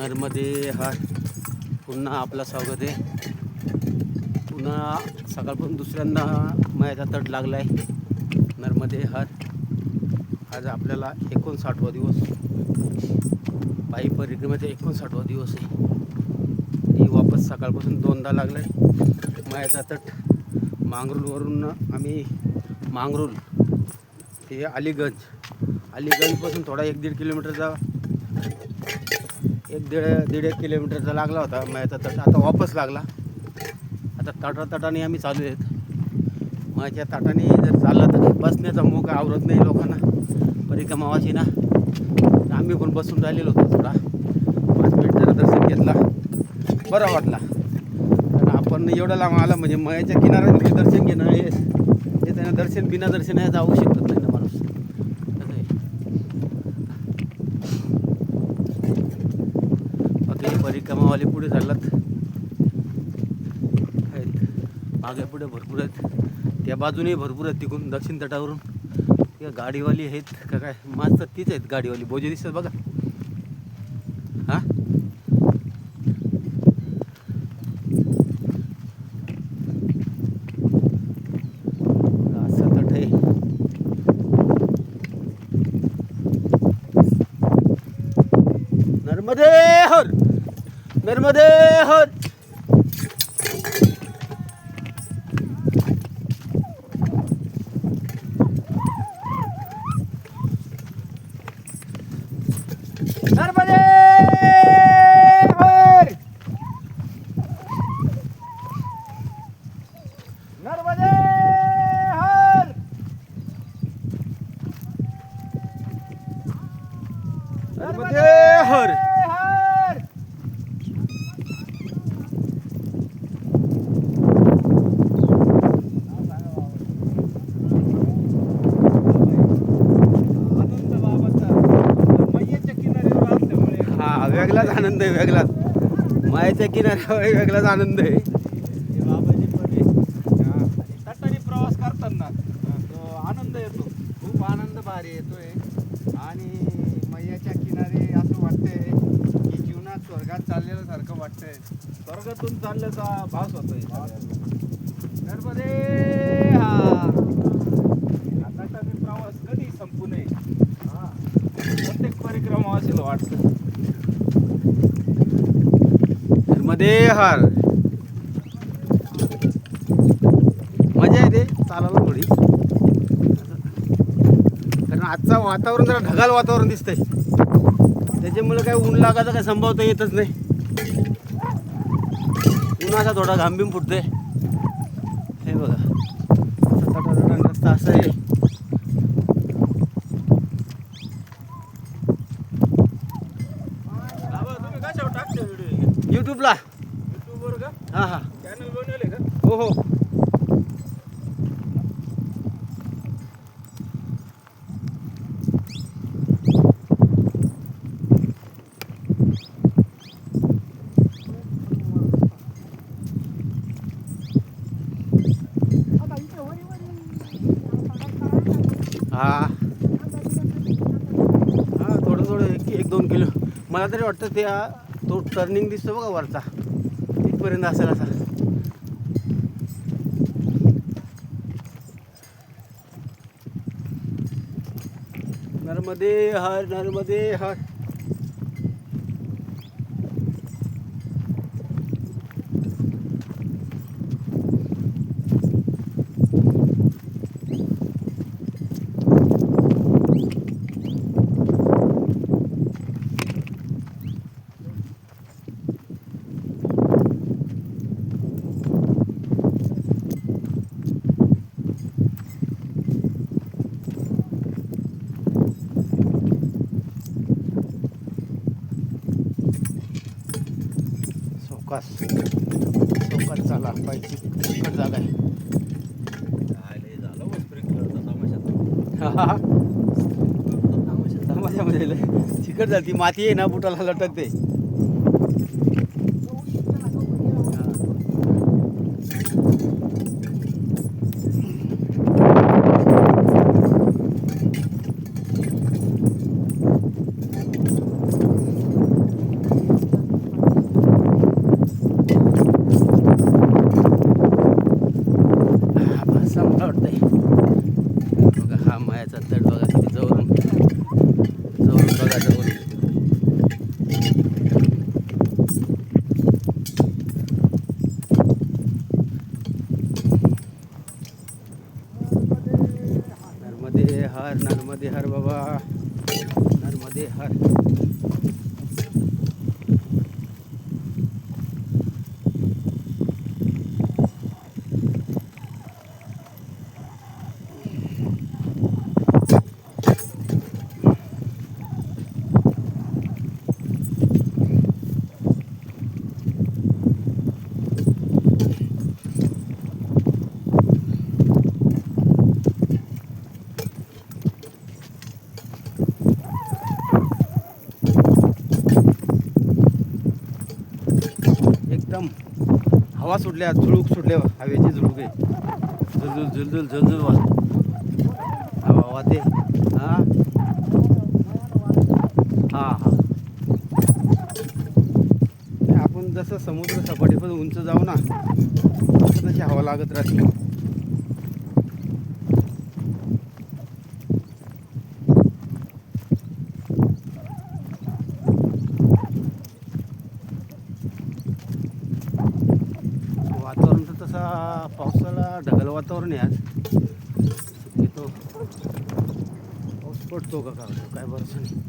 नर्मदे हाट पुन्हा आपलं स्वागत आहे. पुन्हा सकाळपासून दुसऱ्यांदा माझ्या तट लागला आहे नर्मदे हाट. आज आपल्याला 59वा दिवस, पायी परिक्रमेचा 59वा दिवस आहे. आणि वापस सकाळपासून दोनदा लागला आहे माझ्या तट. मांगरूळवरून आम्ही मांगरूळ ते अलीगंजपासून थोडा 1-1.5 किलोमीटरचा 1-1.5 किलोमीटरचा लागला होता माझ्या तट. आता वापस लागला. आता तटाने आम्ही चालू आहेत. माझ्या तटाने जर चाललं तर बसण्याचा मोका आवरत नाही लोकांना परिक्रमावासी ना. आम्ही पण बसून राहिलेलो होतो. थोडा 5 मिनिट जरा दर्शन घेतला, बरं वाटला. कारण आपण एवढं लांब आला म्हणजे मयाच्या किनाऱ्यात दर्शन घेणं हे त्यांना दर्शन बिना दर्शन जाऊ शकत नाही ना माणूस. कसं आहे बाकी परिक्रमावाले पुढे चाललात, मागे पुढे भरपूर आहेत. त्या बाजूने भरपूर आहेत. तिकडून दक्षिण तटावरून त्या गाडीवाली आहेत का काय, माणसं तीच आहेत गाडीवाली. बोजे दिसतात बघा. हां असं तट आहे. नर्मदे हर, नर्मदे हर. नर्मदे हर, नर्मदे हर, नर्मदे हर. वेगळाच आनंद आहे, वेगळाच. मायाच्या किनाऱ्यावर वेगळाच आनंद आहे. तटाने प्रवास करताना तो आनंद येतो, खूप आनंद भारी येतोय. आणि मैयाच्या किनारी असं वाटतंय की जीवनात स्वर्गात चाललेलं सारखं वाटतंय. स्वर्गातून चालल्याचा भास होतोय. नर्मदे हा तटाने प्रवास कधी संपू नये, प्रत्येक परिक्रमा असेल वाटतं. नर्मदे हर. मजा येते चालायला थोडी, कारण आजचं वातावरण जरा ढगाळ वातावरण दिसतंय. त्याच्यामुळे काय ऊन लागायचा काय संभवता येतच नाही. उन्हाचा थोडा घामबिम फुटतोय. हे बघा रस्ता असा आहे. यूट्यूबला. युट्यूबवर का हां हां, चॅनल बनवले का? हो हो. हां हां, थोडं 1-2 किलो. मला तरी वाटतं त्या तो टर्निंग दिसतो बघा वरचा, तिथपर्यंत असेल असा. नर्मदे हर, नर्मदे हर. चौकात चाला पाहिजे, चिकट जागा आहे. झालं स्प्रिंकलरचा तमाशा. तमाशामध्ये चिकट झाली. ती माती आहे ना बुटाला लटकते. नर्मदे हर. एकदम हवा सुटल्या, झुळूक सुटल्या, हवेची झुळूक आहे. झुलझुल झुलझुल झुलझुल हवा वाहते. हां हां हां. आपण जसं समुद्र सपाटीपासून उंच जाऊ ना तसं तशी हवा लागत राहते. वातावरण तर तसा पावसाला ढगाळ वातावरण आहे आज. शक्यतो पाऊस पडतो का काय भरोसा नाही.